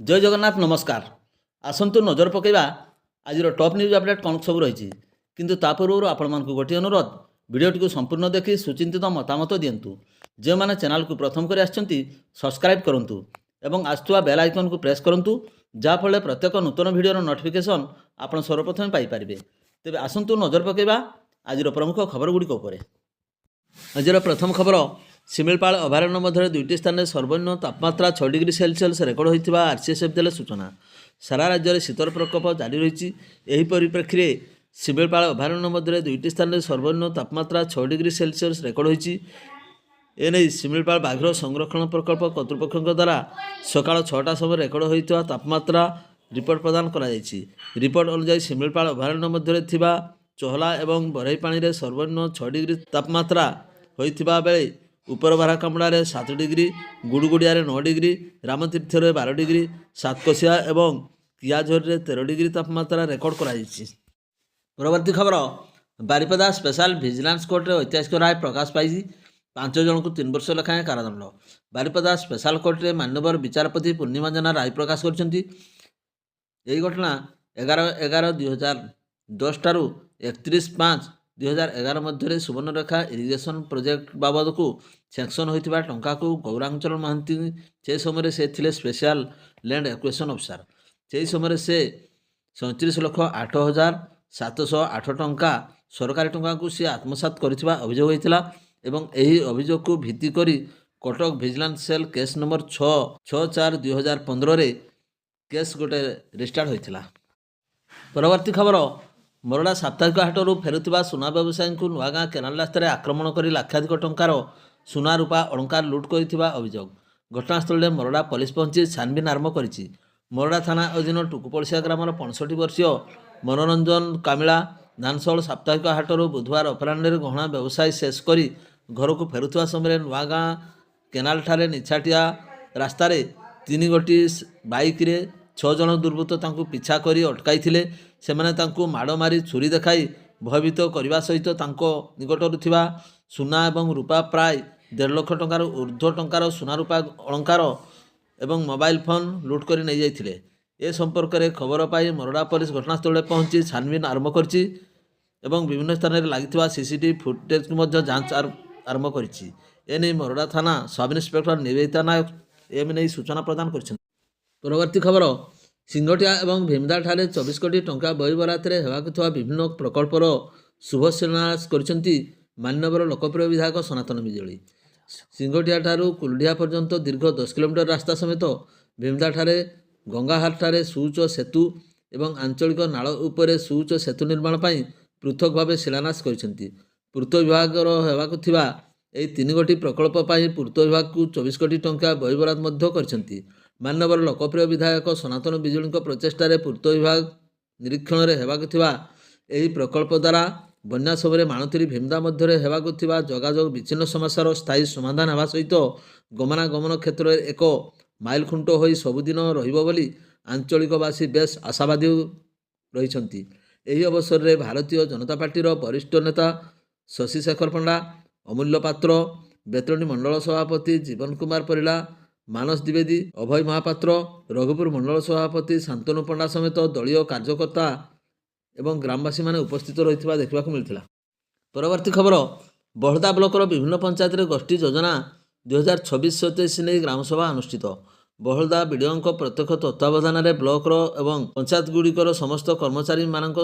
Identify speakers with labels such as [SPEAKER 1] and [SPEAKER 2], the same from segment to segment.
[SPEAKER 1] जय जगन्नाथ नमस्कार। आसतु नजर पकईवा आज टॉप न्यूज अपडेट कौन सब रही किंतु ता पूर्व आपण मानक गोटे अनुरोध भिडियोटी संपूर्ण देखि सुचिंतित मतामत दिंतु। जो मैंने चैनल को प्रथम कर सब्सक्राइब करूँ एवं आसुवा बेल आइकन को प्रेस करूँ जहाँफल प्रत्येक नूतन भिडियोर नोटिफिकेशन आप सर्वप्रथम पाइपर। तेज आसतु नजर पकईवा आज प्रमुख खबर गुड़िक। आज प्रथम खबर शिमिलपाल अभयारण्य मध्य दुईटी स्थान में सर्वनिम्न तापमात्रा 6 डिग्री सेल्सियस रेकर्ड होता आरसीएसएफ देले सूचना। सारा राज्य में शीतर प्रकोप जारी रही। यही परिप्रेक्षी में शिमिलपाल अभयारण्य मध्य दुईटी स्थान में सर्वनिम्न तापमात्रा 6 डिग्री सेल्सियस रेकर्ड होती। एने शिमिलपाल बाघ संरक्षण प्रकल्प कर्तृपक्ष द्वारा सका 6टा समय रेकर्ड होता तापमात्रा रिपोर्ट प्रदान कर रिपोर्ट अनुसार शिमिलपाल अभयारण्य मध्य चोहला और बरईपाणी में सर्वनिम्न 6 डिग्री तापमात्रा होता बेले उपर बाराकामुड़ा 7 डिग्री, गुड़गुड़िया 9 डिग्री, रामतीर्थ 12 डिग्री, सातकोशिया और कियाझोर 13 डिग्री तापमात्रा रेकर्ड कर। परवर्ती खबर बारिपदा स्पेशल विजिलेंस कोर्ट में ऐतिहासिक राय प्रकाश पाई। 5 जन को 3 वर्ष लेखाएं कारादंड। बारिपदा स्पेशल कोर्ट में माननीय विचारपति पूर्णिमा जेना राय प्रकाश कर। घटना 11/11/2010 ठारू 31/5/2011 मध्य सुवर्णरेखा इरिगेशन प्रोजेक्ट बाबद को सैंक्शन होता टंका को गौरांचल महांती से समय से थे स्पेशल लैंड एक्विजिशन ऑफिसर। से समय से 37,08,708 टंका सरकारी टंका को सी आत्मसात करथिबा अभियोग होता एवं यही अभियोग को भित्ति करी Cuttack vigilance cell case number 6/6/4/2015 case गोटे रजिस्टर्ड होता। परवर्ती खबर मोरडा साप्ताहिक हाटरू फेरुवा सुना व्यवसायी को नुआगाँ केनाल रास्तार आक्रमण कर लाक्षाधिक टंकार सुना रूपा अलंकार लुट कर अभियोग। घटनास्थल में मोरडा पुलिस पहुंची छानबीन आरंभ कर। मोरडा थाना अधीन टुकुपड़िया ग्रामर 65 वर्षीय मनोरंजन कामिला धानसौल साप्ताहिक हाटरू बुधवार अपराह्न गहना व्यवसाय शेष कर घर को फेरुवा समय नुआगाँ केनाल ठारे निछाटिया रास्तार 3 गोटी बाइक 6 जन दुर्बृत्त तांको पिछा करी अटकाई। सेमाने तांको माड़ मारी छुरी देखाई भयभीत करने सहित तांको निकटरू थिबा सुना एवं रूपा प्राय 1.5 लाख टंकार ऊर्ध्व टंकार सुना रूपा अलंकार एवं मोबाइल फोन लुट कर नहीं जाइथिले। ए संपर्क में खबर पाई मोरडा पुलिस घटनास्थल में पहुंची छानबीन आरंभ करछि एवं विभिन्न स्थान में लगी सीसीटीवी फुटेज को जांच आरंभ करिछि। एने मोरडा थाना सब इन्स्पेक्टर निवेदिता नायक एम सूचना प्रदान कर। परवर्ती खबर सिंगटिया एवं भीमदा ठारे 24 कोटी टंका बही बरातरे होगा विभिन्न प्रकल्पर शुभ शिलान्यास करछंती मान्यवर लोकप्रिय विधायक सनातन बिजुली। सिंगटिया ठारू कुलडिया पर्यंत दीर्घ 10 किलोमीटर रास्ता समेत भीमदा ठारे गंगाहार ठारे सुउच्च सेतु एवं आंचलिक नाल उपरे सुउच्च सेतु निर्माण पाई पृथक भाव शिलान्यास करछंती। पूर्त विभाग होगा यही 3 गोटी प्रकल्प पाई पूर्त विभाग को 24 कोटी टंका बही बराद मध्य करछंती। मान्यवर लोकप्रिय विधायक सनातन बिजुली प्रचेषार पूर्त विभाग निरीक्षण में होगा यही प्रकल्प द्वारा बन्या समय माणुतिरी भीमदा मध्य होगा जोगाजोग विच्छिन्न समस्यार स्थायी समाधान होगा सहित गमनागमन क्षेत्र में एक माइल खुंट हो सबुदिन रही आंचलिकवासी बेस आशावादी रही। यही अवसर में भारतीय जनता पार्टी वरिष्ठ नेता शशि शेखर पंडा, अमूल्य पात्र, बेतरणी मंडल सभापति जीवन कुमार परिला, मानस द्विवेदी, अभय महापात्र, रघुपुर मंडल सभापति शांतनु पंडा समेत दलीय कार्यकर्ता एवं ग्रामवासी माने उपस्थित रही देखा मिलता। परवर्ती खबर बहदा ब्लॉकर विभिन्न पंचायत गोष्ठी योजना 2026-27 नहीं ग्रामसभा अनुष्ठित। बहदा विडीओं प्रत्यक्ष तत्वावधान में ब्लॉकर एवं पंचायत गुड़िकर समस्त कर्मचारी मान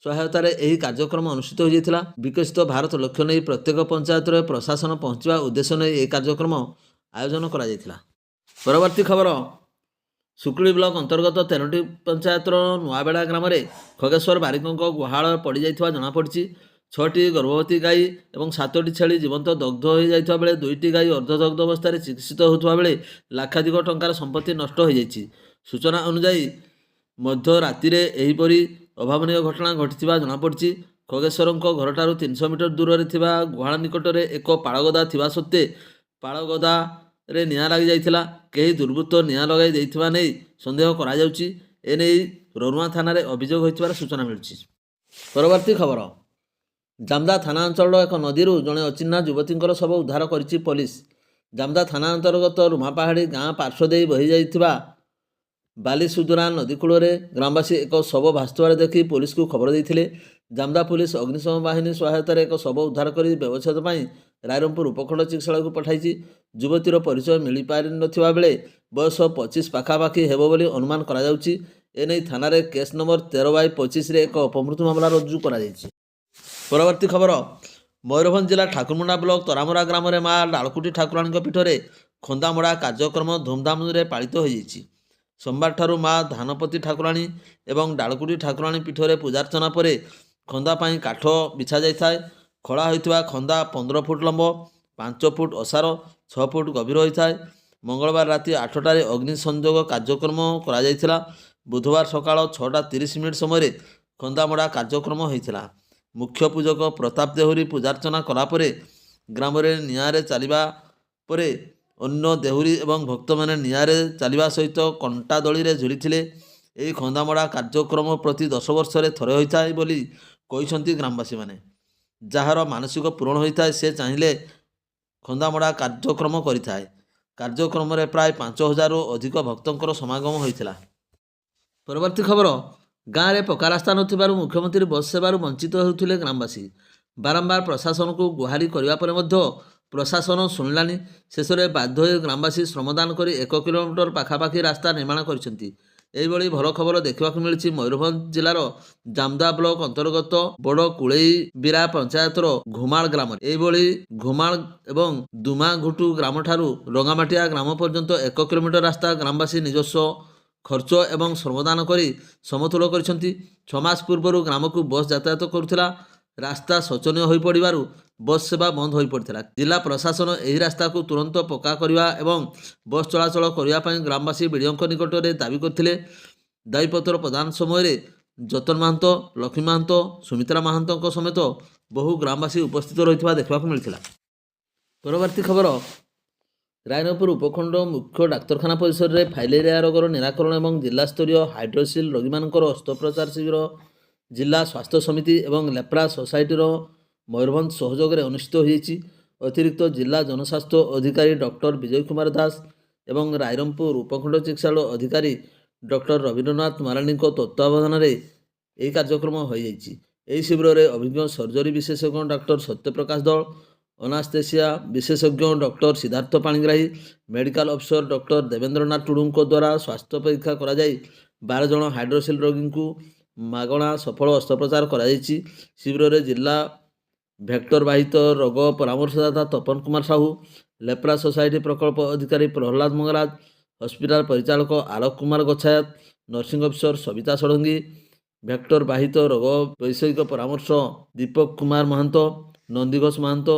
[SPEAKER 1] सहायतार यह कार्यक्रम अनुष्ठित होता। विकसित भारत लक्ष्य नहीं प्रत्येक पंचायत प्रशासन पहुँचवा उद्देश्य नहीं यह कार्यक्रम आयोजन करा। परवर्ती खबर सुकुली ब्लॉक अंतर्गत 13टी पंचायतर नुआबेड़ा ग्राम में खगेश्वर बारिकों गुहाल पड़ जाता जमापड़ी। 6टी गर्भवती गाई और 7टी छेली जीवंत दग्ध हो जाता बेले 2टी गाई अर्धदग्ध अवस्था चिकित्सित होता बेले लाखाधिक टंकार संपत्ति नष्ट हो जाइछि। सूचना अनुसार मध्य राति एहीपरि अभावनीय घटना घटी जमापड़ी। खगेश्वर घर 300 मीटर दूर में गुहाल निकट में एक पाड़गदा थिबा सत्वे पाड़गदा रे निआं लगी जाइथिला। कई दुर्बृत्त निआं लगाई देइथिबा नै संदेह करा जाउछि। एने रनुआ थाना रे अभियोग होइथिबार सूचना मिलछि। परवर्ती खबर जामदा थाना अंचल एक नदी जड़े अचिन्हा युवती शव उद्धार करिछि पुलिस। जामदा थाना अंतर्गत रुमापाहाड़ी गाँ पार्श्व दे बही जाइथिबा ବାଲିସୁଦରା ନଦୀ କୂଳରେ ଗ୍ରାମବାସୀ ଏକ ଶବ ଭାସୁଥିବାର ଦେଖି ପୋଲିସକୁ ଖବର ଦେଇଥିଲେ। ଜାମଦା ପୁଲିସ ଅଗ୍ନିଶମ ବାହିନୀ ସହାୟତାରେ ଏକ ଶବ ଉଦ୍ଧାର କରି ବ୍ୟବଚ୍ଛେଦ ପାଇଁ ରାଇରଙ୍ଗପୁର ଉପଖଣ୍ଡ ଚିକିତ୍ସାଳୟକୁ ପଠାଇଛି। ଯୁବତୀର ପରିଚୟ ମିଳିପାରିନଥିବା ବେଳେ ବୟସ 25 ପାଖାପାଖି ହେବ ବୋଲି ଅନୁମାନ କରାଯାଉଛି। ଏନେଇ ଥାନାରେ କେସ୍ ନମ୍ବର 13/25ରେ ଏକ ଅପମୃତ୍ୟୁ ମାମଲା ରୁଜୁ କରାଯାଇଛି। ପରବର୍ତ୍ତୀ ଖବର, ମୟୂରଭଞ୍ଜ ଜିଲ୍ଲା ଠାକୁରମୁଣ୍ଡା ବ୍ଲକ ତରାମୁରା ଗ୍ରାମରେ ମା ଡାଳକୁଟି ଠାକୁରାଣୀଙ୍କ ପୀଠରେ ଖନ୍ଦାମଡ଼ା କାର୍ଯ୍ୟକ୍ରମ ଧୁମଧାମରେ ପାଳିତ ହୋଇଯାଇଛି। ସୋମବାରଠାରୁ ମା ଧାନପତି ଠାକୁରାଣୀ ଏବଂ ଡାଳକୁଟି ଠାକୁରାଣୀ ପୀଠରେ ପୂଜାର୍ଚ୍ଚନା ପରେ ଖନ୍ଦା ପାଇଁ କାଠ ବିଛାଯାଇଥାଏ। ଖୋଳା ହୋଇଥିବା ଖନ୍ଦା 15 ଫୁଟ ଲମ୍ବ, 5 ଫୁଟ ଓସାର, 6 ଫୁଟ ଗଭୀର ହୋଇଥାଏ। ମଙ୍ଗଳବାର ରାତି 8ଟାରେ ଅଗ୍ନି ସଂଯୋଗ କାର୍ଯ୍ୟକ୍ରମ କରାଯାଇଥିଲା। ବୁଧବାର ସକାଳ 6:30 ସମୟରେ ଖନ୍ଦାମଡ଼ା କାର୍ଯ୍ୟକ୍ରମ ହୋଇଥିଲା। ମୁଖ୍ୟ ପୂଜକ ପ୍ରତାପ ଦେହୁରୀ ପୂଜାର୍ଚ୍ଚନା କଲାପରେ ଗ୍ରାମରେ ନିଆଁରେ ଚାଲିବା ପରେ ଅନ୍ୟ ଦେହୁରୀ ଏବଂ ଭକ୍ତମାନେ ନିଆଁରେ ଚାଲିବା ସହିତ କଣ୍ଟା ଦଳିରେ ଝୁଲିଥିଲେ। ଏହି ଖନ୍ଦାମଡ଼ା କାର୍ଯ୍ୟକ୍ରମ ପ୍ରତି 10 ବର୍ଷରେ ଥରେ ହୋଇଥାଏ ବୋଲି କହିଛନ୍ତି ଗ୍ରାମବାସୀମାନେ। ଯାହାର ମାନସିକ ପୂରଣ ହୋଇଥାଏ ସେ ଚାହିଁଲେ ଖନ୍ଦାମଡ଼ା କାର୍ଯ୍ୟକ୍ରମ କରିଥାଏ। କାର୍ଯ୍ୟକ୍ରମରେ ପ୍ରାୟ 5000ରୁ ଅଧିକ ଭକ୍ତଙ୍କର ସମାଗମ ହୋଇଥିଲା। ପରବର୍ତ୍ତୀ ଖବର, ଗାଁରେ ପକ୍କା ରାସ୍ତା ନଥିବାରୁ ମୁଖ୍ୟମନ୍ତ୍ରୀ ବସ୍ ସେବାରୁ ବଞ୍ଚିତ ହେଉଥିଲେ ଗ୍ରାମବାସୀ। ବାରମ୍ବାର ପ୍ରଶାସନକୁ ଗୁହାରି କରିବା ପରେ ମଧ୍ୟ ପ୍ରଶାସନ ଶୁଣିଲାନି। ଶେଷରେ ବାଧ୍ୟ ହୋଇ ଗ୍ରାମବାସୀ ଶ୍ରମଦାନ କରି 1 କିଲୋମିଟର ପାଖାପାଖି ରାସ୍ତା ନିର୍ମାଣ କରିଛନ୍ତି। ଏହିଭଳି ଭଲ ଖବର ଦେଖିବାକୁ ମିଳିଛି ମୟୂରଭଞ୍ଜ ଜିଲ୍ଲାର ଜାମଦା ବ୍ଲକ ଅନ୍ତର୍ଗତ ବଡ଼କୁଳେଇବିରା ପଞ୍ଚାୟତର ଘୁମାଳ ଗ୍ରାମରେ। ଏହିଭଳି ଘୁମାଳ ଏବଂ ଦୁମାଘୁଟୁ ଗ୍ରାମଠାରୁ ରଙ୍ଗାମାଟିଆ ଗ୍ରାମ ପର୍ଯ୍ୟନ୍ତ 1 କିଲୋମିଟର ରାସ୍ତା ଗ୍ରାମବାସୀ ନିଜସ୍ୱ ଖର୍ଚ୍ଚ ଏବଂ ଶ୍ରମଦାନ କରି ସମତୁଲ କରିଛନ୍ତି। 6 ମାସ ପୂର୍ବରୁ ଗ୍ରାମକୁ ବସ୍ ଯାତାୟାତ କରୁଥିଲା। ରାସ୍ତା ଶୋଚନୀୟ ହୋଇପଡ଼ିବାରୁ ବସ୍ ସେବା ବନ୍ଦ ହୋଇପଡ଼ିଥିଲା। ଜିଲ୍ଲା ପ୍ରଶାସନ ଏହି ରାସ୍ତାକୁ ତୁରନ୍ତ ପକ୍କା କରିବା ଏବଂ ବସ୍ ଚଳାଚଳ କରିବା ପାଇଁ ଗ୍ରାମବାସୀ ବିଡ଼ିଓଙ୍କ ନିକଟରେ ଦାବି କରିଥିଲେ। ଦାବିପତ୍ର ପ୍ରଦାନ ସମୟରେ ଯତନ ମାହାନ୍ତ, ଲକ୍ଷ୍ମୀ ମାହାନ୍ତ, ସୁମିତ୍ରା ମାହାନ୍ତଙ୍କ ସମେତ ବହୁ ଗ୍ରାମବାସୀ ଉପସ୍ଥିତ ରହିଥିବା ଦେଖିବାକୁ ମିଳିଥିଲା। ପରବର୍ତ୍ତୀ ଖବର, ରାଇରଙ୍ଗପୁର ଉପଖଣ୍ଡ ମୁଖ୍ୟ ଡାକ୍ତରଖାନା ପରିସରରେ ଫାଇଲେରିଆ ରୋଗର ନିରାକରଣ ଏବଂ ଜିଲ୍ଲାସ୍ତରୀୟ ହାଇଡ୍ରୋସିଲ୍ ରୋଗୀମାନଙ୍କର ଅସ୍ତ୍ରୋପଚାର ଶିବିର ଜିଲ୍ଲା ସ୍ୱାସ୍ଥ୍ୟ ସମିତି ଏବଂ ଲେପ୍ରା ସୋସାଇଟିର ମୟୂରଭଞ୍ଜ ସହଯୋଗରେ ଅନୁଷ୍ଠିତ ହୋଇଯାଇଛି। ଅତିରିକ୍ତ ଜିଲ୍ଲା ଜନସ୍ୱାସ୍ଥ୍ୟ ଅଧିକାରୀ ଡକ୍ଟର ବିଜୟ କୁମାର ଦାସ ଏବଂ ରାଇରଙ୍ଗପୁର ଉପଖଣ୍ଡ ଚିକିତ୍ସାଳୟ ଅଧିକାରୀ ଡକ୍ଟର ରବୀନ୍ଦ୍ରନାଥ ମାରାଣ୍ଡିଙ୍କ ତତ୍ତ୍ୱାବଧାନରେ ଏହି କାର୍ଯ୍ୟକ୍ରମ ହୋଇଯାଇଛି। ଏହି ଶିବିରରେ ଅଭିଜ୍ଞ ସର୍ଜରୀ ବିଶେଷଜ୍ଞ ଡକ୍ଟର ସତ୍ୟପ୍ରକାଶ ଦଳ, ଅନାସ୍ଥେସିଆ ବିଶେଷଜ୍ଞ doctor Siddharth Panigrahi, medical officer doctor Debendranath ଟୁଡୁଙ୍କ ଦ୍ୱାରା ସ୍ୱାସ୍ଥ୍ୟ ପରୀକ୍ଷା କରାଯାଇ 12 ଜଣ ହାଇଡ୍ରୋସିଲ୍ ରୋଗୀଙ୍କୁ ମାଗଣା ସଫଳ ଅସ୍ତ୍ରୋପଚାର କରାଯାଇଛି। ଶିବିରରେ ଜିଲ୍ଲା ଭେକ୍ଟର ବାହିତ ରୋଗ ପରାମର୍ଶଦାତା ତପନ କୁମାର ସାହୁ, ଲେପ୍ରା ସୋସାଇଟି ପ୍ରକଳ୍ପ ଅଧିକାରୀ ପ୍ରହ୍ଲାଦ ମଙ୍ଗରାଜ, ହସ୍ପିଟାଲ ପରିଚାଳକ Alok Kumar Gachhayat, nursing officer Sabita Sadangi, vector ବାହିତ ରୋଗ ବୈଷୟିକ ପରାମର୍ଶ Dipak Kumar Mahanta, Nandi Ghosh Mahanta,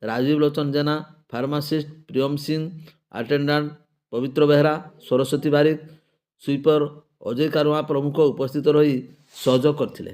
[SPEAKER 1] Rajib Lochan Jena, pharmacist Priyam Singh, attendant Pabitra Behera, Saraswati Barik, sweeper Ajay Karua ପ୍ରମୁଖ ଉପସ୍ଥିତ ରହି ସହଯୋଗ କରିଥିଲେ।